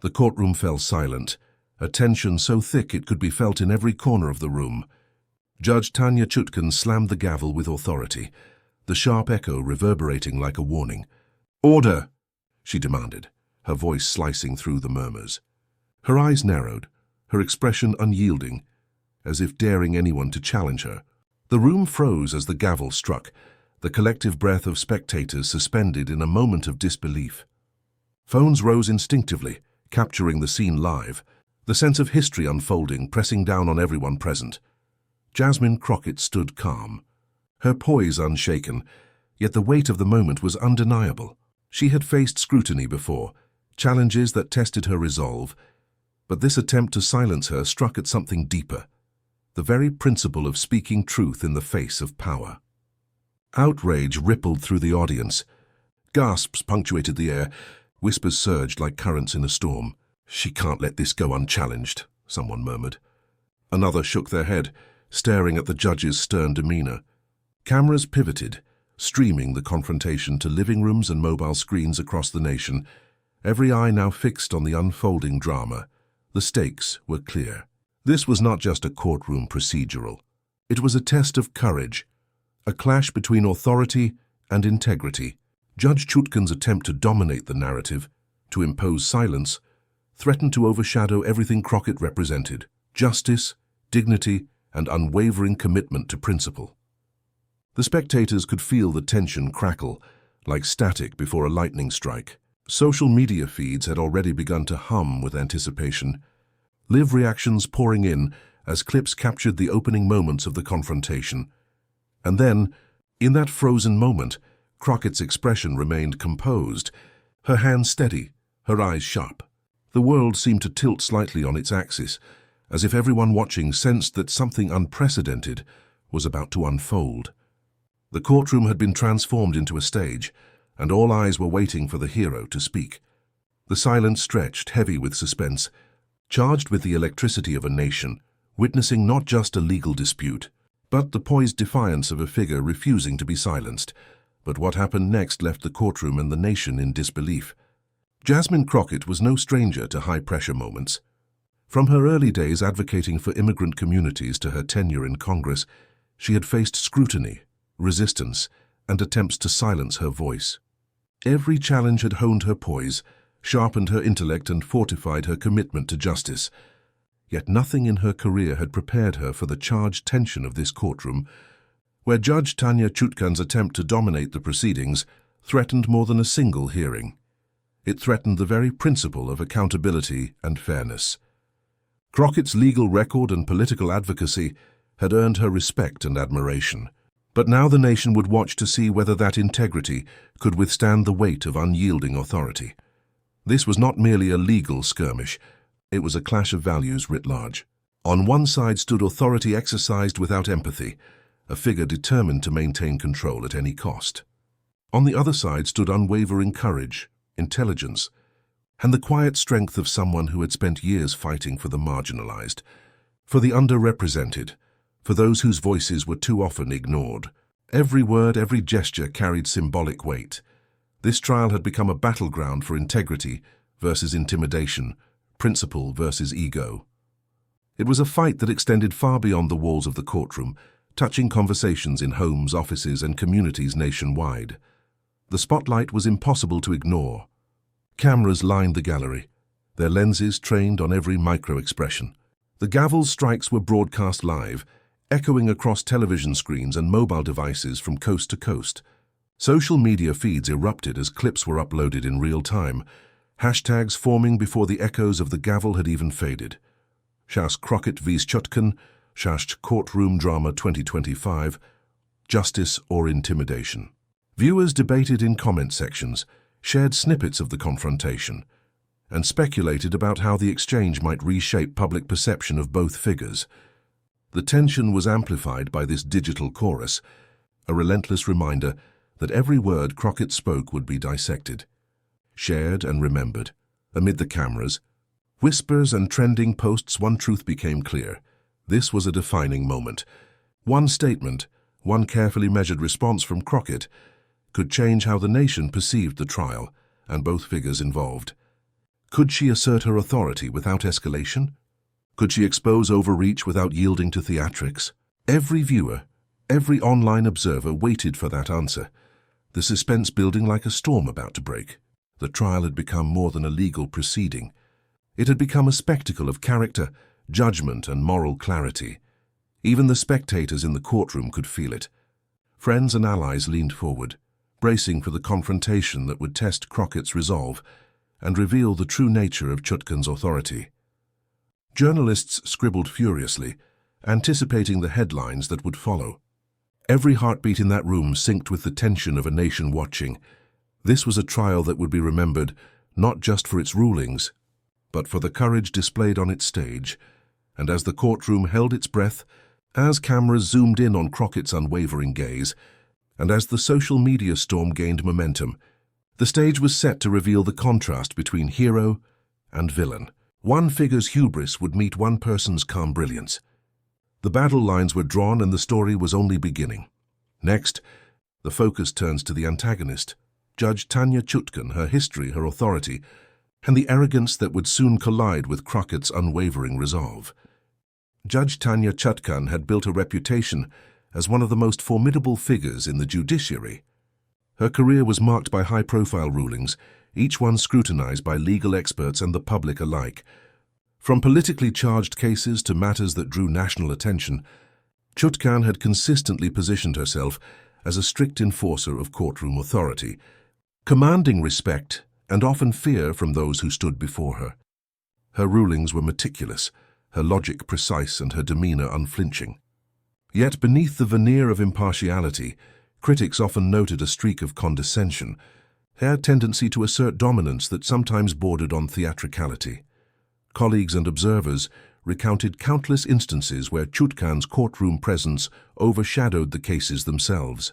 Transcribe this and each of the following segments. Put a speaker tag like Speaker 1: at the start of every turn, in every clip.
Speaker 1: The courtroom fell silent, a tension so thick it could be felt in every corner of the room. Judge Tanya Chutkan slammed the gavel with authority, the sharp echo reverberating like a warning. "Order!" she demanded, her voice slicing through the murmurs. Her eyes narrowed, her expression unyielding, as if daring anyone to challenge her. The room froze as the gavel struck, the collective breath of spectators suspended in a moment of disbelief. Phones rose instinctively, capturing the scene live, the sense of history unfolding, pressing down on everyone present. Jasmine Crockett stood calm, her poise unshaken, yet the weight of the moment was undeniable. She had faced scrutiny before, challenges that tested her resolve, but this attempt to silence her struck at something deeper, the very principle of speaking truth in the face of power. Outrage rippled through the audience. Gasps punctuated the air, whispers surged like currents in a storm. "She can't let this go unchallenged," someone murmured. Another shook their head, staring at the judge's stern demeanor. Cameras pivoted, streaming the confrontation to living rooms and mobile screens across the nation, every eye now fixed on the unfolding drama. The stakes were clear. This was not just a courtroom procedural. It was a test of courage, a clash between authority and integrity. Judge Chutkan's attempt to dominate the narrative, to impose silence, threatened to overshadow everything Crockett represented: justice, dignity, and unwavering commitment to principle. The spectators could feel the tension crackle, like static before a lightning strike. Social media feeds had already begun to hum with anticipation, live reactions pouring in as clips captured the opening moments of the confrontation. And then, in that frozen moment, Crockett's expression remained composed, her hands steady, her eyes sharp. The world seemed to tilt slightly on its axis, as if everyone watching sensed that something unprecedented was about to unfold. The courtroom had been transformed into a stage, and all eyes were waiting for the hero to speak. The silence stretched, heavy with suspense, charged with the electricity of a nation, witnessing not just a legal dispute, but the poised defiance of a figure refusing to be silenced. But what happened next left the courtroom and the nation in disbelief. Jasmine Crockett was no stranger to high-pressure moments. From her early days advocating for immigrant communities to her tenure in Congress, she had faced scrutiny, resistance, and attempts to silence her voice. Every challenge had honed her poise, sharpened her intellect, and fortified her commitment to justice. Yet nothing in her career had prepared her for the charged tension of this courtroom, where Judge Tanya Chutkan's attempt to dominate the proceedings threatened more than a single hearing. It threatened the very principle of accountability and fairness. Crockett's legal record and political advocacy had earned her respect and admiration, but now the nation would watch to see whether that integrity could withstand the weight of unyielding authority. This was not merely a legal skirmish, it was a clash of values writ large. On one side stood authority exercised without empathy, a figure determined to maintain control at any cost. On the other side stood unwavering courage, intelligence, and the quiet strength of someone who had spent years fighting for the marginalized, for the underrepresented, for those whose voices were too often ignored. Every word, every gesture carried symbolic weight. This trial had become a battleground for integrity versus intimidation, principle versus ego. It was a fight that extended far beyond the walls of the courtroom, touching conversations in homes, offices, and communities nationwide. The spotlight was impossible to ignore. Cameras lined the gallery, their lenses trained on every micro-expression. The gavel's strikes were broadcast live, echoing across television screens and mobile devices from coast to coast. Social media feeds erupted as clips were uploaded in real time, hashtags forming before the echoes of the gavel had even faded. Jasmine Crockett v. Chutkan, Courtroom Drama 2025, Justice or Intimidation. Viewers debated in comment sections, shared snippets of the confrontation, and speculated about how the exchange might reshape public perception of both figures. The tension was amplified by this digital chorus, a relentless reminder that every word Crockett spoke would be dissected, shared and remembered. Amid the cameras, whispers and trending posts, one truth became clear. This was a defining moment. One statement, one carefully measured response from Crockett, could change how the nation perceived the trial and both figures involved. Could she assert her authority without escalation? Could she expose overreach without yielding to theatrics? Every viewer, every online observer waited for that answer, the suspense building like a storm about to break. The trial had become more than a legal proceeding. It had become a spectacle of character, judgment, and moral clarity. Even the spectators in the courtroom could feel it. Friends and allies leaned forward, bracing for the confrontation that would test Crockett's resolve and reveal the true nature of Chutkan's authority. Journalists scribbled furiously, anticipating the headlines that would follow. Every heartbeat in that room synced with the tension of a nation watching. This was a trial that would be remembered not just for its rulings, but for the courage displayed on its stage. And as the courtroom held its breath, as cameras zoomed in on Crockett's unwavering gaze, and as the social media storm gained momentum, the stage was set to reveal the contrast between hero and villain. One figure's hubris would meet one person's calm brilliance. The battle lines were drawn and the story was only beginning. Next, the focus turns to the antagonist, Judge Tanya Chutkan, her history, her authority, and the arrogance that would soon collide with Crockett's unwavering resolve. Judge Tanya Chutkan had built a reputation as one of the most formidable figures in the judiciary. Her career was marked by high-profile rulings, each one scrutinized by legal experts and the public alike. From politically charged cases to matters that drew national attention, Chutkan had consistently positioned herself as a strict enforcer of courtroom authority, commanding respect and often fear from those who stood before her. Her rulings were meticulous, her logic precise, and her demeanor unflinching. Yet beneath the veneer of impartiality, critics often noted a streak of condescension, her tendency to assert dominance that sometimes bordered on theatricality. Colleagues and observers recounted countless instances where Chutkan's courtroom presence overshadowed the cases themselves.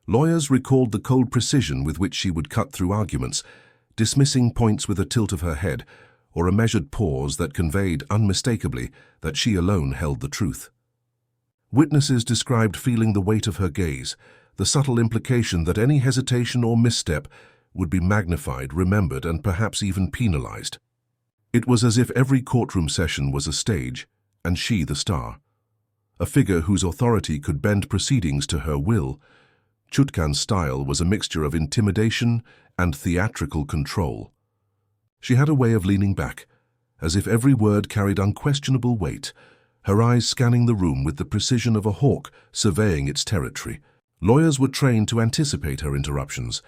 Speaker 1: Lawyers recalled the cold precision with which she would cut through arguments, dismissing points with a tilt of her head or a measured pause that conveyed unmistakably that she alone held the truth. Witnesses described feeling the weight of her gaze, the subtle implication that any hesitation or misstep would be magnified, remembered, and perhaps even penalized. It was as if every courtroom session was a stage, and she the star. A figure whose authority could bend proceedings to her will, Chutkan's style was a mixture of intimidation and theatrical control. She had a way of leaning back, as if every word carried unquestionable weight, her eyes scanning the room with the precision of a hawk surveying its territory. Lawyers were trained to anticipate her interruptions,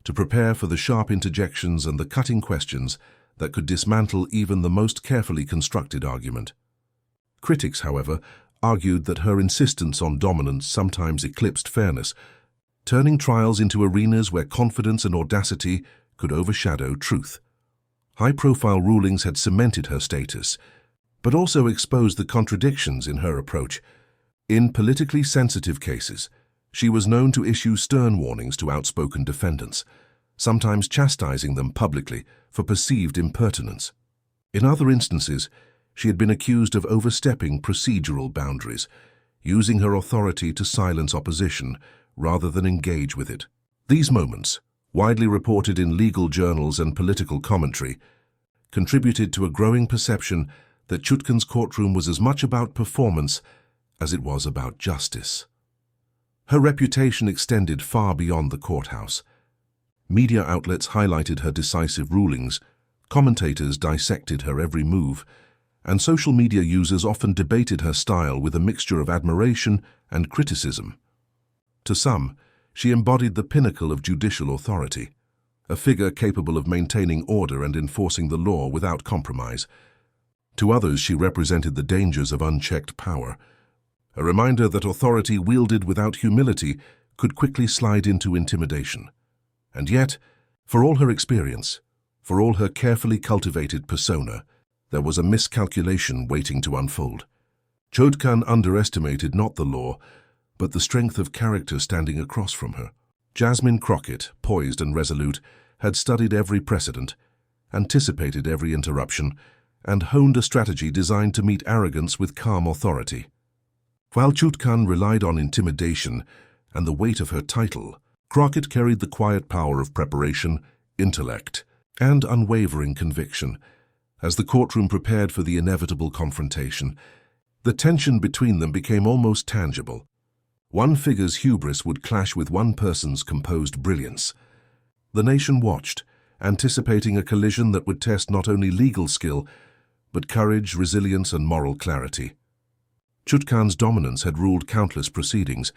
Speaker 1: to prepare for the sharp interjections and the cutting questions that could dismantle even the most carefully constructed argument. Critics, however, argued that her insistence on dominance sometimes eclipsed fairness, turning trials into arenas where confidence and audacity could overshadow truth. High-profile rulings had cemented her status, but also exposed the contradictions in her approach. In politically sensitive cases, she was known to issue stern warnings to outspoken defendants, sometimes chastising them publicly for perceived impertinence. In other instances, she had been accused of overstepping procedural boundaries, using her authority to silence opposition rather than engage with it. These moments, widely reported in legal journals and political commentary, contributed to a growing perception that Chutkan's courtroom was as much about performance as it was about justice. Her reputation extended far beyond the courthouse. Media outlets highlighted her decisive rulings, commentators dissected her every move, and social media users often debated her style with a mixture of admiration and criticism. To some, she embodied the pinnacle of judicial authority, a figure capable of maintaining order and enforcing the law without compromise. To others, she represented the dangers of unchecked power, a reminder that authority wielded without humility could quickly slide into intimidation. And yet, for all her experience, for all her carefully cultivated persona, there was a miscalculation waiting to unfold. Chutkan underestimated not the law, but the strength of character standing across from her. Jasmine Crockett, poised and resolute, had studied every precedent, anticipated every interruption, and honed a strategy designed to meet arrogance with calm authority. While Chutkan relied on intimidation and the weight of her title, Crockett carried the quiet power of preparation, intellect, and unwavering conviction. As the courtroom prepared for the inevitable confrontation, the tension between them became almost tangible. One figure's hubris would clash with one person's composed brilliance. The nation watched, anticipating a collision that would test not only legal skill, but courage, resilience, and moral clarity. Chutkan's dominance had ruled countless proceedings,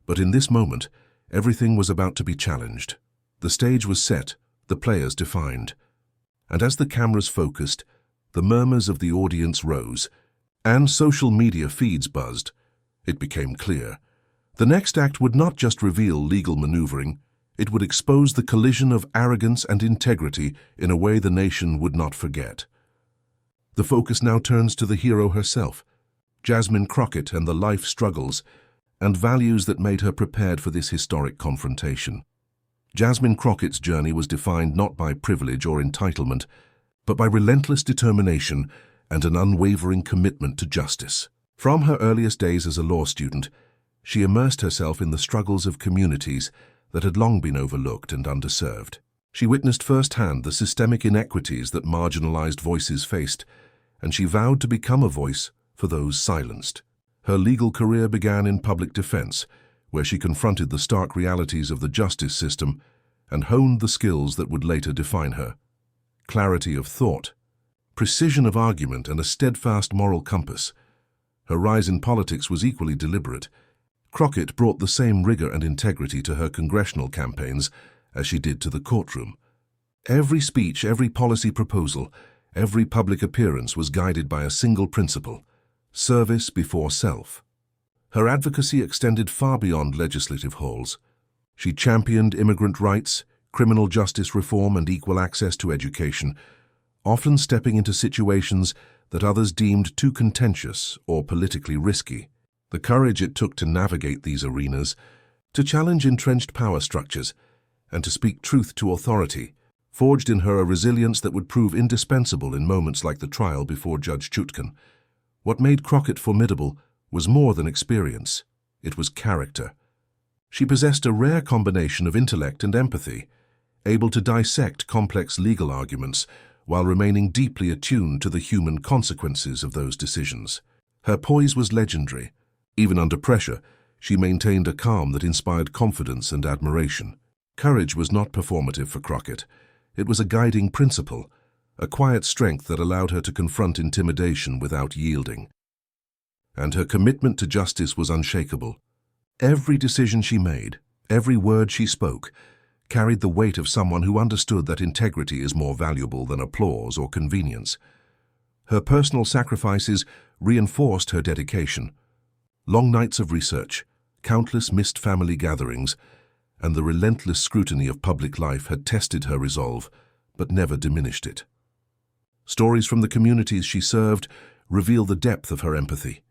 Speaker 1: but in this moment, everything was about to be challenged. The stage was set, the players defined. And as the cameras focused, the murmurs of the audience rose, and social media feeds buzzed. It became clear. The next act would not just reveal legal maneuvering, it would expose the collision of arrogance and integrity in a way the nation would not forget. The focus now turns to the hero herself, Jasmine Crockett, and the life struggles and values that made her prepared for this historic confrontation. Jasmine Crockett's journey was defined not by privilege or entitlement, but by relentless determination and an unwavering commitment to justice. From her earliest days as a law student, she immersed herself in the struggles of communities that had long been overlooked and underserved. She witnessed firsthand the systemic inequities that marginalized voices faced, and she vowed to become a voice for those silenced. Her legal career began in public defense, where she confronted the stark realities of the justice system and honed the skills that would later define her. Clarity of thought, precision of argument, and a steadfast moral compass. Her rise in politics was equally deliberate. Crockett brought the same rigor and integrity to her congressional campaigns as she did to the courtroom. Every speech, every policy proposal, every public appearance was guided by a single principle: service before self. Her advocacy extended far beyond legislative halls. She championed immigrant rights, criminal justice reform, and equal access to education, often stepping into situations that others deemed too contentious or politically risky. The courage it took to navigate these arenas, to challenge entrenched power structures, and to speak truth to authority, forged in her a resilience that would prove indispensable in moments like the trial before Judge Chutkan. What made Crockett formidable was more than experience. It was character. She possessed a rare combination of intellect and empathy, able to dissect complex legal arguments while remaining deeply attuned to the human consequences of those decisions. Her poise was legendary. Even under pressure, she maintained a calm that inspired confidence and admiration. Courage was not performative for Crockett. It was a guiding principle, a quiet strength that allowed her to confront intimidation without yielding. And her commitment to justice was unshakable. Every decision she made, every word she spoke, carried the weight of someone who understood that integrity is more valuable than applause or convenience. Her personal sacrifices reinforced her dedication. Long nights of research, countless missed family gatherings, and the relentless scrutiny of public life had tested her resolve, but never diminished it. Stories from the communities she served reveal the depth of her empathy,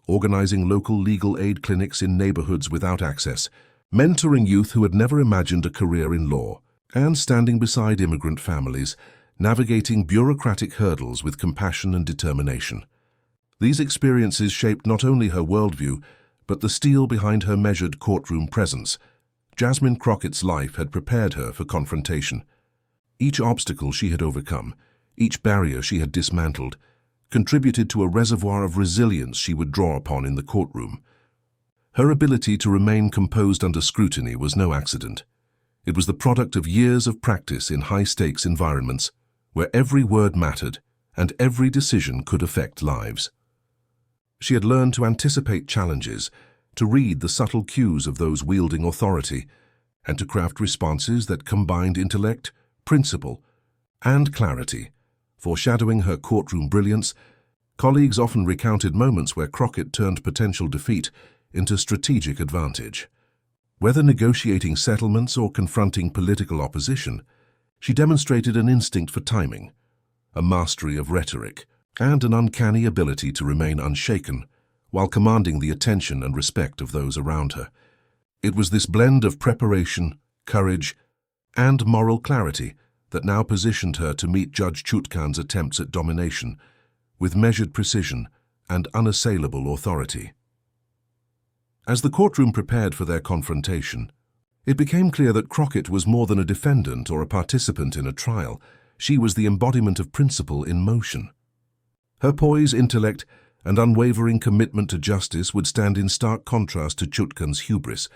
Speaker 1: organizing local legal aid clinics in neighborhoods without access, mentoring youth who had never imagined a career in law, and standing beside immigrant families, navigating bureaucratic hurdles with compassion and determination. These experiences shaped not only her worldview, but the steel behind her measured courtroom presence. Jasmine Crockett's life had prepared her for confrontation. Each obstacle she had overcome, each barrier she had dismantled, contributed to a reservoir of resilience she would draw upon in the courtroom. Her ability to remain composed under scrutiny was no accident. It was the product of years of practice in high-stakes environments, where every word mattered and every decision could affect lives. She had learned to anticipate challenges, to read the subtle cues of those wielding authority, and to craft responses that combined intellect, principle, and clarity. Foreshadowing her courtroom brilliance, colleagues often recounted moments where Crockett turned potential defeat into strategic advantage. Whether negotiating settlements or confronting political opposition, she demonstrated an instinct for timing, a mastery of rhetoric, and an uncanny ability to remain unshaken while commanding the attention and respect of those around her. It was this blend of preparation, courage, and moral clarity that now positioned her to meet Judge Chutkan's attempts at domination with measured precision and unassailable authority. As the courtroom prepared for their confrontation, it became clear that Crockett was more than a defendant or a participant in a trial. She was the embodiment of principle in motion. Her poise, intellect, and unwavering commitment to justice would stand in stark contrast to Chutkan's hubris,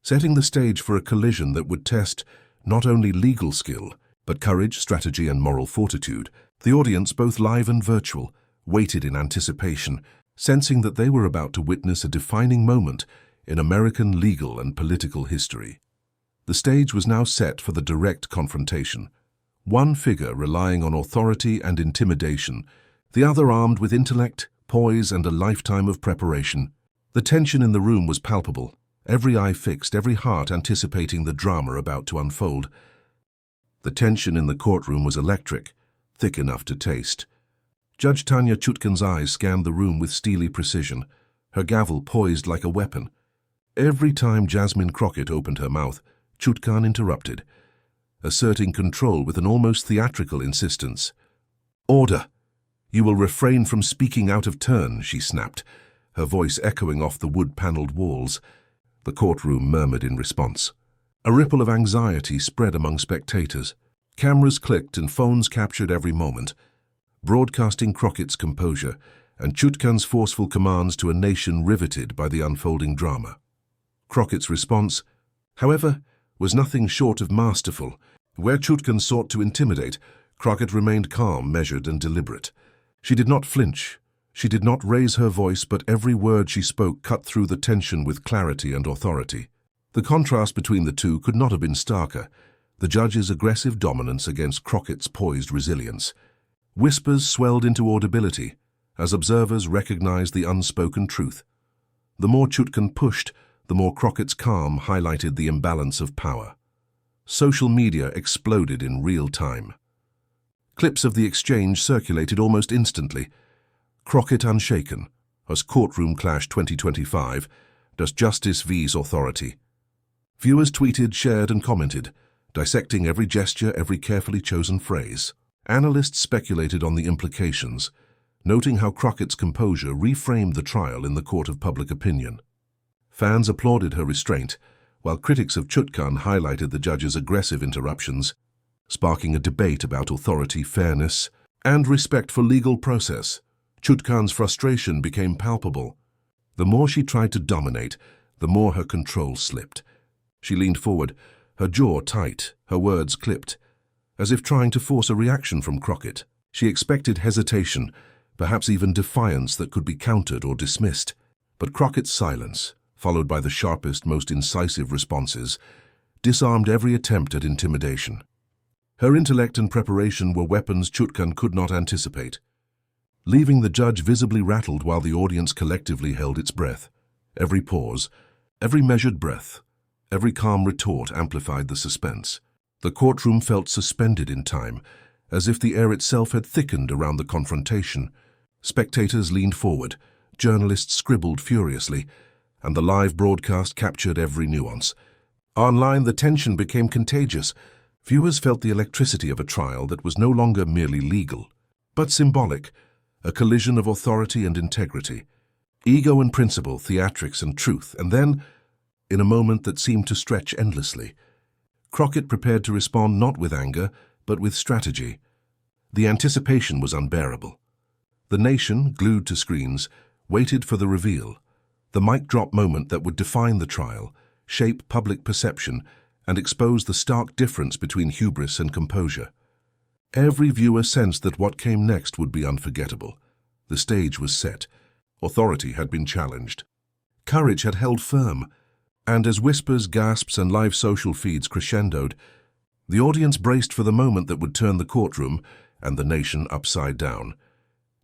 Speaker 1: setting the stage for a collision that would test not only legal skill, but courage, strategy, and moral fortitude. The audience, both live and virtual, waited in anticipation, sensing that they were about to witness a defining moment in American legal and political history. The stage was now set for the direct confrontation. One figure relying on authority and intimidation, the other armed with intellect, poise, and a lifetime of preparation. The tension in the room was palpable, every eye fixed, every heart anticipating the drama about to unfold. The tension in the courtroom was electric, thick enough to taste. Judge Tanya Chutkan's eyes scanned the room with steely precision, her gavel poised like a weapon. Every time Jasmine Crockett opened her mouth, Chutkan interrupted, asserting control with an almost theatrical insistence. "Order! You will refrain from speaking out of turn," she snapped, her voice echoing off the wood-paneled walls. The courtroom murmured in response. A ripple of anxiety spread among spectators. Cameras clicked and phones captured every moment, broadcasting Crockett's composure and Chutkan's forceful commands to a nation riveted by the unfolding drama. Crockett's response, however, was nothing short of masterful. Where Chutkan sought to intimidate, Crockett remained calm, measured, and deliberate. She did not flinch. She did not raise her voice, but every word she spoke cut through the tension with clarity and authority. The contrast between the two could not have been starker, the judge's aggressive dominance against Crockett's poised resilience. Whispers swelled into audibility as observers recognized the unspoken truth. The more Chutkan pushed, the more Crockett's calm highlighted the imbalance of power. Social media exploded in real time. Clips of the exchange circulated almost instantly. Crockett unshaken, as Courtroom Clash 2025, does justice vs authority. Viewers tweeted, shared, and commented, dissecting every gesture, every carefully chosen phrase. Analysts speculated on the implications, noting how Crockett's composure reframed the trial in the court of public opinion. Fans applauded her restraint, while critics of Chutkan highlighted the judge's aggressive interruptions, sparking a debate about authority, fairness, and respect for legal process. Chutkan's frustration became palpable. The more she tried to dominate, the more her control slipped. She leaned forward, her jaw tight, her words clipped, as if trying to force a reaction from Crockett. She expected hesitation, perhaps even defiance that could be countered or dismissed. But Crockett's silence, followed by the sharpest, most incisive responses, disarmed every attempt at intimidation. Her intellect and preparation were weapons Chutkan could not anticipate, leaving the judge visibly rattled while the audience collectively held its breath. Every pause, every measured breath, every calm retort amplified the suspense. The courtroom felt suspended in time, as if the air itself had thickened around the confrontation. Spectators leaned forward, journalists scribbled furiously, and the live broadcast captured every nuance. Online, the tension became contagious. Viewers felt the electricity of a trial that was no longer merely legal, but symbolic, a collision of authority and integrity, ego and principle, theatrics and truth, and then, in a moment that seemed to stretch endlessly, Crockett prepared to respond not with anger, but with strategy. The anticipation was unbearable. The nation, glued to screens, waited for the reveal, the mic drop moment that would define the trial, shape public perception, and expose the stark difference between hubris and composure. Every viewer sensed that what came next would be unforgettable. The stage was set. Authority had been challenged. Courage had held firm. And as whispers, gasps, and live social feeds crescendoed, the audience braced for the moment that would turn the courtroom and the nation upside down.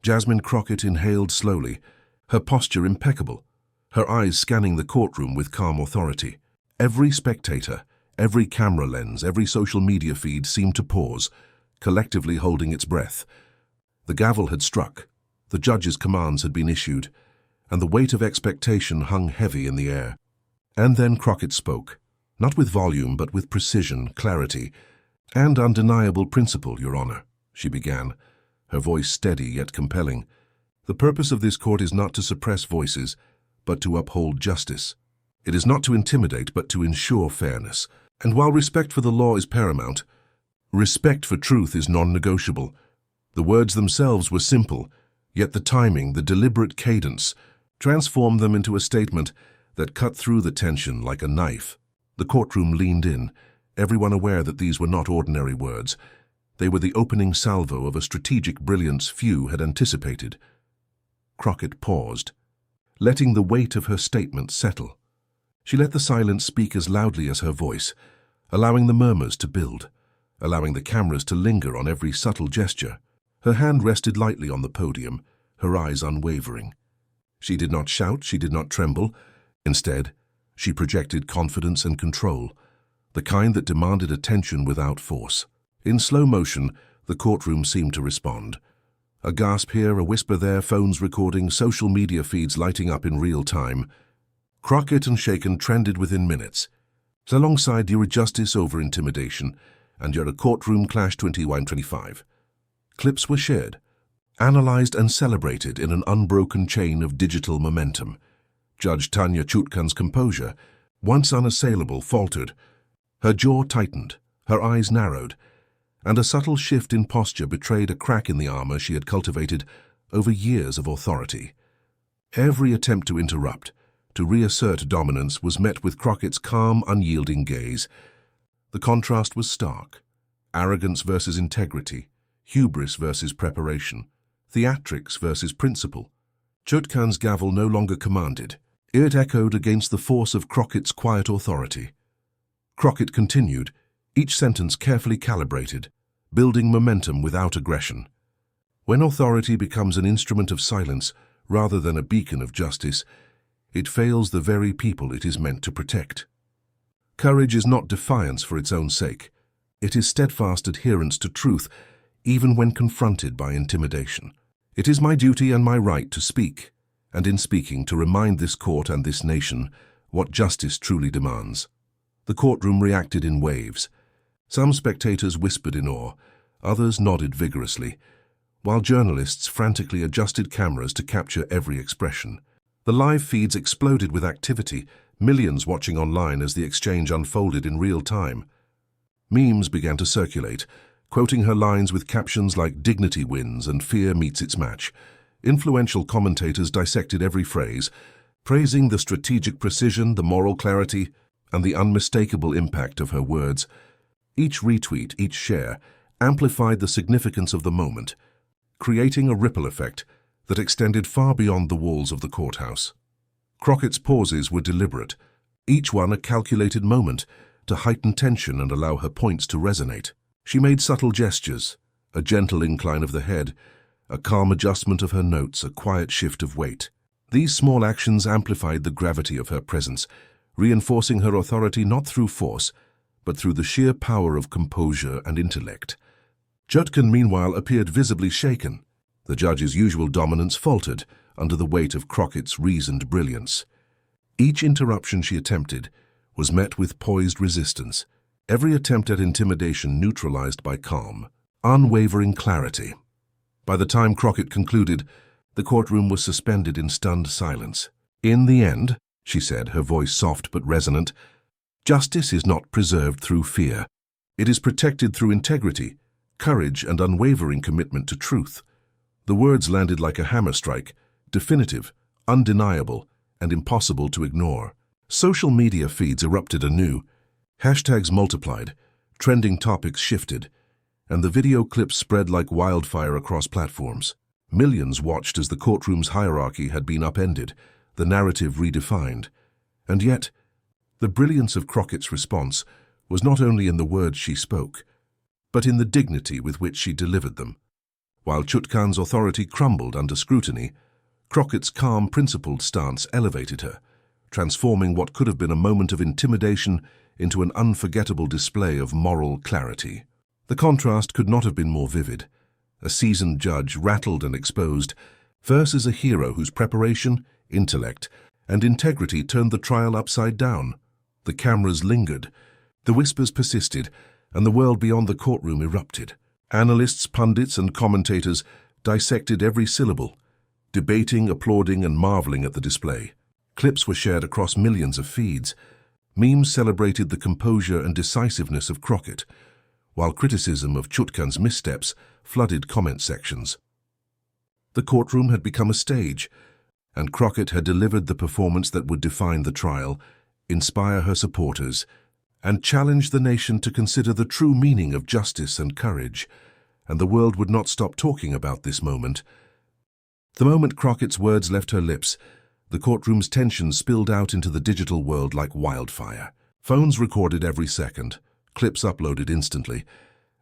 Speaker 1: Jasmine Crockett inhaled slowly, her posture impeccable, her eyes scanning the courtroom with calm authority. Every spectator, every camera lens, every social media feed seemed to pause, collectively holding its breath. The gavel had struck, the judge's commands had been issued, and the weight of expectation hung heavy in the air. And then Crockett spoke, not with volume but with precision, clarity, and undeniable principle, Your Honor, she began, her voice steady yet compelling. The purpose of this court is not to suppress voices, but to uphold justice. It is not to intimidate, but to ensure fairness. And while respect for the law is paramount, Respect for truth is non-negotiable. The words themselves were simple, yet the timing, the deliberate cadence, transformed them into a statement that cut through the tension like a knife. The courtroom leaned in, everyone aware that these were not ordinary words. They were the opening salvo of a strategic brilliance few had anticipated. Crockett paused, letting the weight of her statement settle. She let the silence speak as loudly as her voice, allowing the murmurs to build, allowing the cameras to linger on every subtle gesture. Her hand rested lightly on the podium, her eyes unwavering. She did not shout, she did not tremble. Instead, she projected confidence and control, the kind that demanded attention without force. In slow motion, the courtroom seemed to respond. A gasp here, a whisper there, phones recording, social media feeds lighting up in real time. Crockett and Chutkan trended within minutes. Alongside your justice over intimidation and your courtroom clash 2125. Clips were shared, analyzed and celebrated in an unbroken chain of digital momentum. Judge Tanya Chutkan's composure, once unassailable, faltered. Her jaw tightened, her eyes narrowed, and a subtle shift in posture betrayed a crack in the armor she had cultivated over years of authority. Every attempt to interrupt, to reassert dominance, was met with Crockett's calm, unyielding gaze. The contrast was stark. Arrogance versus integrity, hubris versus preparation, theatrics versus principle. Chutkan's gavel no longer commanded. It echoed against the force of Crockett's quiet authority. Crockett continued, each sentence carefully calibrated, building momentum without aggression. When authority becomes an instrument of silence rather than a beacon of justice, it fails the very people it is meant to protect. Courage is not defiance for its own sake. It is steadfast adherence to truth, even when confronted by intimidation. It is my duty and my right to speak, and in speaking to remind this court and this nation what justice truly demands. The courtroom reacted in waves. Some spectators whispered in awe, others nodded vigorously, while journalists frantically adjusted cameras to capture every expression. The live feeds exploded with activity, millions watching online as the exchange unfolded in real time. Memes began to circulate, quoting her lines with captions like "Dignity wins" and "Fear meets its match." Influential commentators dissected every phrase, praising the strategic precision, the moral clarity, and the unmistakable impact of her words. Each retweet, each share, amplified the significance of the moment, creating a ripple effect that extended far beyond the walls of the courthouse. Crockett's pauses were deliberate, each one a calculated moment to heighten tension and allow her points to resonate. She made subtle gestures, a gentle incline of the head, a calm adjustment of her notes, a quiet shift of weight. These small actions amplified the gravity of her presence, reinforcing her authority not through force, but through the sheer power of composure and intellect. Chutkan, meanwhile, appeared visibly shaken. The judge's usual dominance faltered under the weight of Crockett's reasoned brilliance. Each interruption she attempted was met with poised resistance, every attempt at intimidation neutralized by calm, unwavering clarity. By the time Crockett concluded, the courtroom was suspended in stunned silence. "In the end," she said, her voice soft but resonant, "justice is not preserved through fear. It is protected through integrity, courage, and unwavering commitment to truth." The words landed like a hammer strike, definitive, undeniable, and impossible to ignore. Social media feeds erupted anew. Hashtags multiplied, trending topics shifted, and the video clips spread like wildfire across platforms. Millions watched as the courtroom's hierarchy had been upended, the narrative redefined. And yet, the brilliance of Crockett's response was not only in the words she spoke, but in the dignity with which she delivered them. While Chutkan's authority crumbled under scrutiny, Crockett's calm, principled stance elevated her, transforming what could have been a moment of intimidation into an unforgettable display of moral clarity. The contrast could not have been more vivid. A seasoned judge, rattled and exposed, versus a hero whose preparation, intellect, and integrity turned the trial upside down. The cameras lingered, the whispers persisted, and the world beyond the courtroom erupted. Analysts, pundits, and commentators dissected every syllable, debating, applauding, and marveling at the display. Clips were shared across millions of feeds. Memes celebrated the composure and decisiveness of Crockett, while criticism of Chutkan's missteps flooded comment sections. The courtroom had become a stage, and Crockett had delivered the performance that would define the trial, inspire her supporters, and challenge the nation to consider the true meaning of justice and courage, and the world would not stop talking about this moment. The moment Crockett's words left her lips, the courtroom's tension spilled out into the digital world like wildfire. Phones recorded every second, clips uploaded instantly,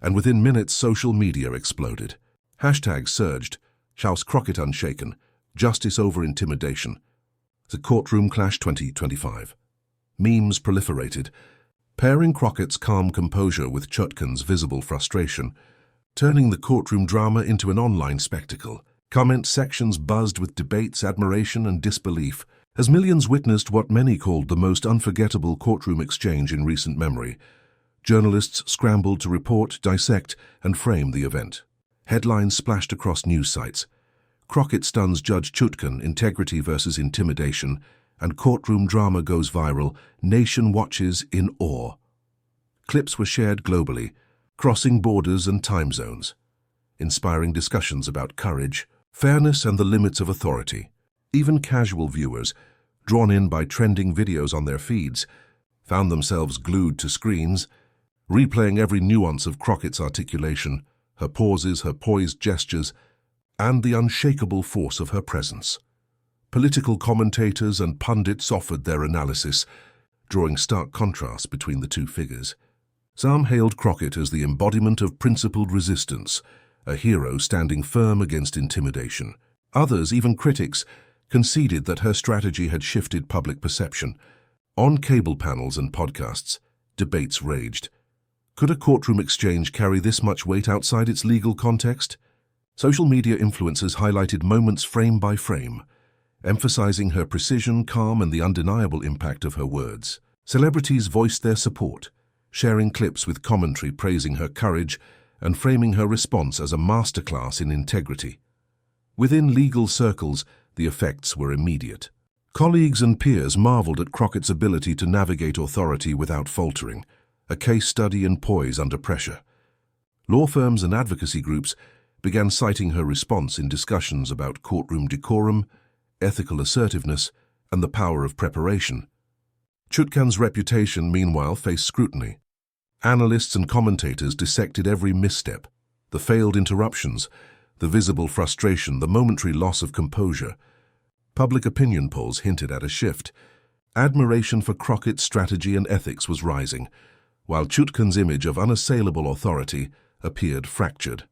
Speaker 1: and within minutes social media exploded. Hashtags surged: House Crockett unshaken, justice over intimidation, the courtroom clash 2025. Memes proliferated, pairing Crockett's calm composure with Chutkan's visible frustration, turning the courtroom drama into an online spectacle. Comment sections buzzed with debates, admiration, and disbelief, as millions witnessed what many called the most unforgettable courtroom exchange in recent memory. Journalists scrambled to report, dissect, and frame the event. Headlines splashed across news sites: Crockett stuns Judge Chutkan, integrity versus intimidation, and courtroom drama goes viral, nation watches in awe. Clips were shared globally, crossing borders and time zones, inspiring discussions about courage, fairness, and the limits of authority. Even casual viewers, drawn in by trending videos on their feeds, found themselves glued to screens, replaying every nuance of Crockett's articulation, her pauses, her poised gestures, and the unshakable force of her presence. Political commentators and pundits offered their analysis, drawing stark contrast between the two figures. Some hailed Crockett as the embodiment of principled resistance, a hero standing firm against intimidation. Others, even critics, conceded that her strategy had shifted public perception. On cable panels and podcasts, debates raged. Could a courtroom exchange carry this much weight outside its legal context? Social media influencers highlighted moments frame by frame, emphasizing her precision, calm, and the undeniable impact of her words. Celebrities voiced their support, sharing clips with commentary praising her courage and framing her response as a masterclass in integrity. Within legal circles, the effects were immediate. Colleagues and peers marveled at Crockett's ability to navigate authority without faltering, a case study in poise under pressure. Law firms and advocacy groups began citing her response in discussions about courtroom decorum, ethical assertiveness, and the power of preparation. Chutkan's reputation, meanwhile, faced scrutiny. Analysts and commentators dissected every misstep, the failed interruptions, the visible frustration, the momentary loss of composure. Public opinion polls hinted at a shift. Admiration for Crockett's strategy and ethics was rising, while Chutkan's image of unassailable authority appeared fractured.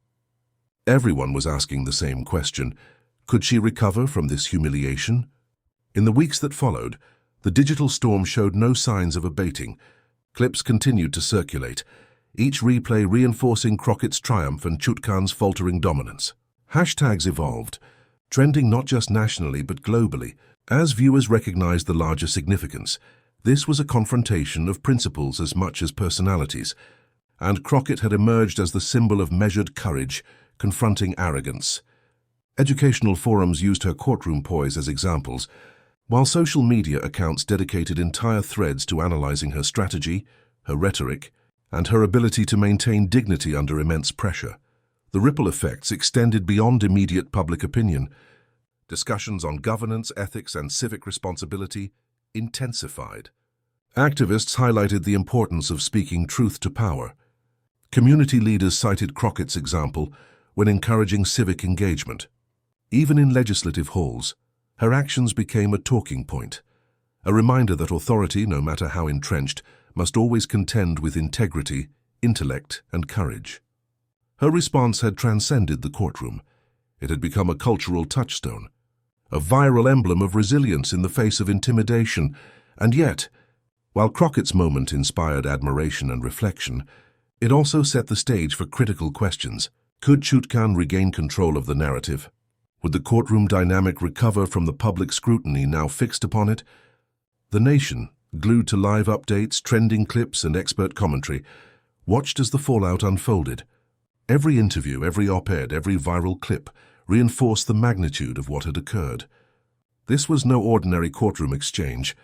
Speaker 1: Everyone was asking the same question: could she recover from this humiliation? In the weeks that followed, the digital storm showed no signs of abating. Clips continued to circulate, each replay reinforcing Crockett's triumph and Chutkan's faltering dominance. Hashtags evolved, trending not just nationally but globally. As viewers recognized the larger significance, this was a confrontation of principles as much as personalities, and Crockett had emerged as the symbol of measured courage, confronting arrogance. Educational forums used her courtroom poise as examples, while social media accounts dedicated entire threads to analyzing her strategy, her rhetoric, and her ability to maintain dignity under immense pressure. The ripple effects extended beyond immediate public opinion. Discussions on governance, ethics, and civic responsibility intensified. Activists highlighted the importance of speaking truth to power. Community leaders cited Crockett's example when encouraging civic engagement. Even in legislative halls, her actions became a talking point, a reminder that authority, no matter how entrenched, must always contend with integrity, intellect, and courage. Her response had transcended the courtroom. It had become a cultural touchstone, a viral emblem of resilience in the face of intimidation. And yet, while Crockett's moment inspired admiration and reflection, it also set the stage for critical questions. Could Chutkan regain control of the narrative? Would the courtroom dynamic recover from the public scrutiny now fixed upon it? The nation, glued to live updates, trending clips, and expert commentary, watched as the fallout unfolded. Every interview, every op-ed, every viral clip reinforced the magnitude of what had occurred. This was no ordinary courtroom exchange.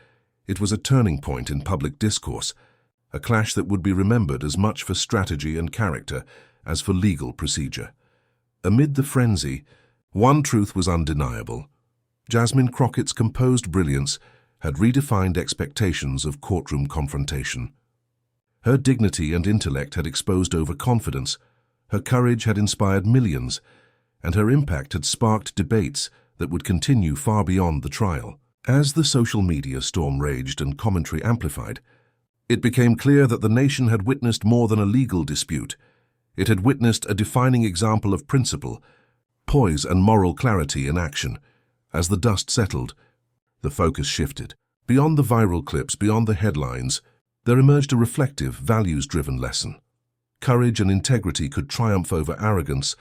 Speaker 1: It was a turning point in public discourse, a clash that would be remembered as much for strategy and character as for legal procedure. Amid the frenzy, one truth was undeniable. Jasmine Crockett's composed brilliance had redefined expectations of courtroom confrontation. Her dignity and intellect had exposed overconfidence, her courage had inspired millions, and her impact had sparked debates that would continue far beyond the trial. As the social media storm raged and commentary amplified, it became clear that the nation had witnessed more than a legal dispute. It had witnessed a defining example of principle, poise and moral clarity in action. As the dust settled, the focus shifted. Beyond the viral clips, beyond the headlines, there emerged a reflective, values-driven lesson. Courage and integrity could triumph over arrogance,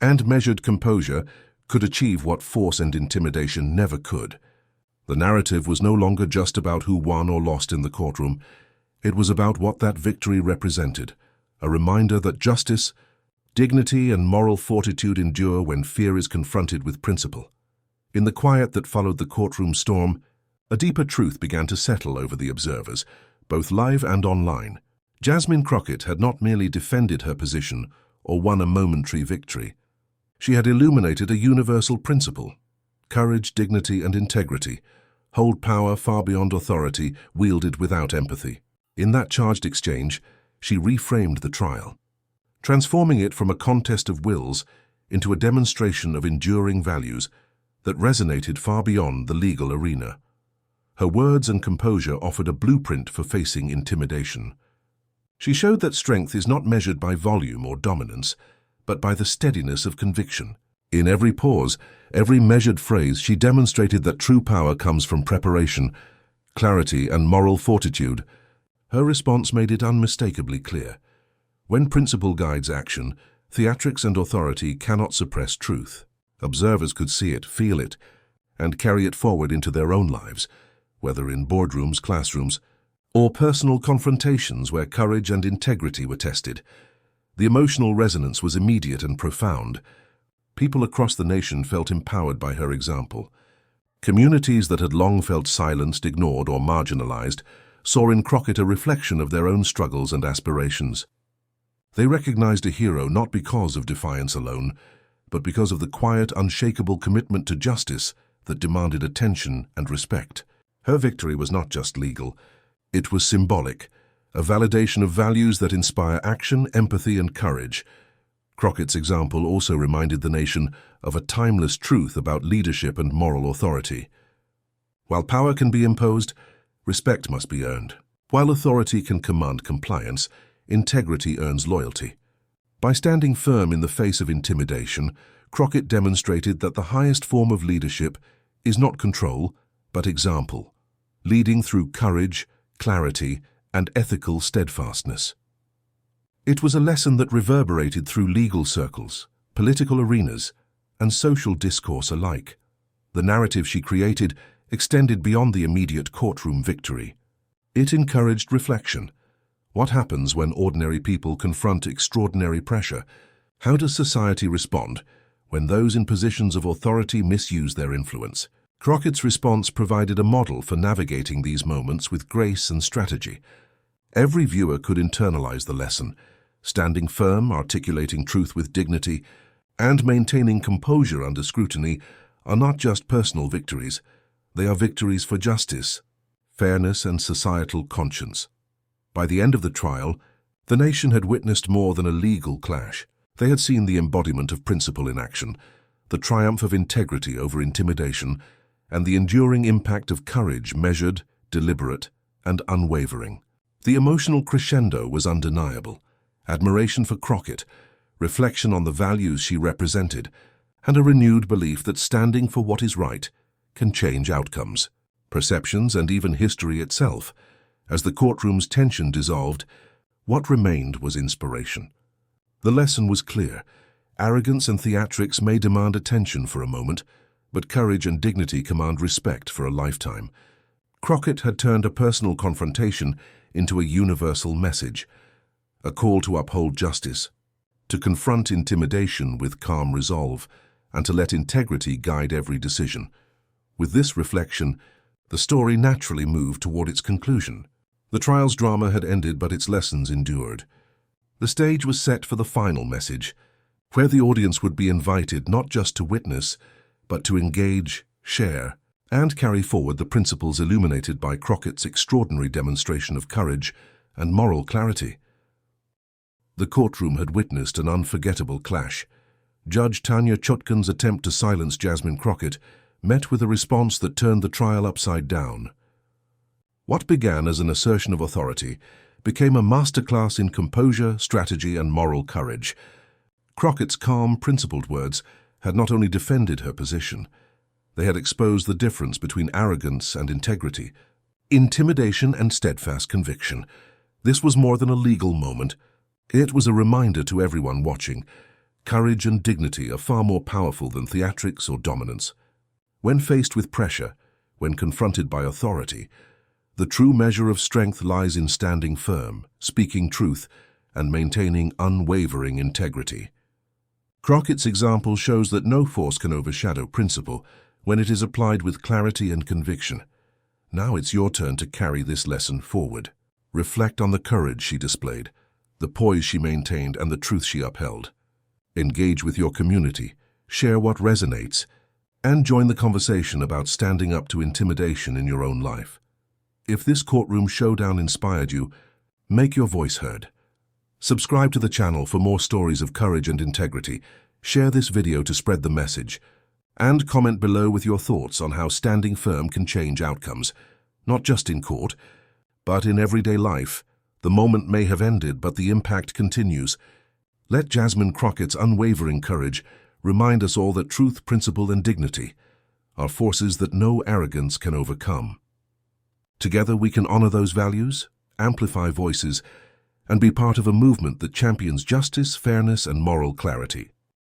Speaker 1: and measured composure could achieve what force and intimidation never could. The narrative was no longer just about who won or lost in the courtroom. It was about what that victory represented, a reminder that justice, dignity, and moral fortitude endure when fear is confronted with principle. In the quiet that followed the courtroom storm, a deeper truth began to settle over the observers, both live and online. Jasmine Crockett had not merely defended her position or won a momentary victory. She had illuminated a universal principle. Courage, dignity, and integrity hold power far beyond authority wielded without empathy. In that charged exchange, she reframed the trial, transforming it from a contest of wills into a demonstration of enduring values that resonated far beyond the legal arena. Her words and composure offered a blueprint for facing intimidation. She showed that strength is not measured by volume or dominance, but by the steadiness of conviction. In every pause, every measured phrase, she demonstrated that true power comes from preparation, clarity, and moral fortitude. Her response made it unmistakably clear. When principle guides action, theatrics and authority cannot suppress truth. Observers could see it, feel it, and carry it forward into their own lives, whether in boardrooms, classrooms, or personal confrontations where courage and integrity were tested. The emotional resonance was immediate and profound. People across the nation felt empowered by her example. Communities that had long felt silenced, ignored, or marginalized saw in Crockett a reflection of their own struggles and aspirations. They recognized a hero not because of defiance alone, but because of the quiet, unshakable commitment to justice that demanded attention and respect. Her victory was not just legal, it was symbolic, a validation of values that inspire action, empathy, and courage. Crockett's example also reminded the nation of a timeless truth about leadership and moral authority. While power can be imposed, respect must be earned. While authority can command compliance, integrity earns loyalty. By standing firm in the face of intimidation, Crockett demonstrated that the highest form of leadership is not control, but example, leading through courage, clarity, and ethical steadfastness. It was a lesson that reverberated through legal circles, political arenas, and social discourse alike. The narrative she created extended beyond the immediate courtroom victory. It encouraged reflection. What happens when ordinary people confront extraordinary pressure? How does society respond when those in positions of authority misuse their influence? Crockett's response provided a model for navigating these moments with grace and strategy. Every viewer could internalize the lesson, standing firm, articulating truth with dignity, and maintaining composure under scrutiny are not just personal victories, they are victories for justice, fairness, and societal conscience. By the end of the trial, the nation had witnessed more than a legal clash. They had seen the embodiment of principle in action, the triumph of integrity over intimidation, and the enduring impact of courage measured, deliberate, and unwavering. The emotional crescendo was undeniable. Admiration for Crockett, reflection on the values she represented, and a renewed belief that standing for what is right can change outcomes, perceptions, and even history itself. As the courtroom's tension dissolved, what remained was inspiration. The lesson was clear. Arrogance and theatrics may demand attention for a moment, but courage and dignity command respect for a lifetime. Crockett had turned a personal confrontation into a universal message, a call to uphold justice, to confront intimidation with calm resolve, and to let integrity guide every decision. With this reflection, the story naturally moved toward its conclusion. The trial's drama had ended, but its lessons endured. The stage was set for the final message, where the audience would be invited not just to witness, but to engage, share, and carry forward the principles illuminated by Crockett's extraordinary demonstration of courage and moral clarity. The courtroom had witnessed an unforgettable clash. Judge Tanya Chutkan's attempt to silence Jasmine Crockett met with a response that turned the trial upside down. What began as an assertion of authority became a masterclass in composure, strategy, and moral courage. Crockett's calm, principled words had not only defended her position, they had exposed the difference between arrogance and integrity, intimidation and steadfast conviction. This was more than a legal moment. It was a reminder to everyone watching. Courage and dignity are far more powerful than theatrics or dominance. When faced with pressure, when confronted by authority, the true measure of strength lies in standing firm, speaking truth, and maintaining unwavering integrity. Crockett's example shows that no force can overshadow principle when it is applied with clarity and conviction. Now it's your turn to carry this lesson forward. Reflect on the courage she displayed, the poise she maintained, and the truth she upheld. Engage with your community, share what resonates, and join the conversation about standing up to intimidation in your own life. If this courtroom showdown inspired you, make your voice heard. Subscribe to the channel for more stories of courage and integrity. Share this video to spread the message. And comment below with your thoughts on how standing firm can change outcomes, not just in court, but in everyday life. The moment may have ended, but the impact continues. Let Jasmine Crockett's unwavering courage remind us all that truth, principle, and dignity are forces that no arrogance can overcome. Together we can honor those values, amplify voices, and be part of a movement that champions justice, fairness, and moral clarity.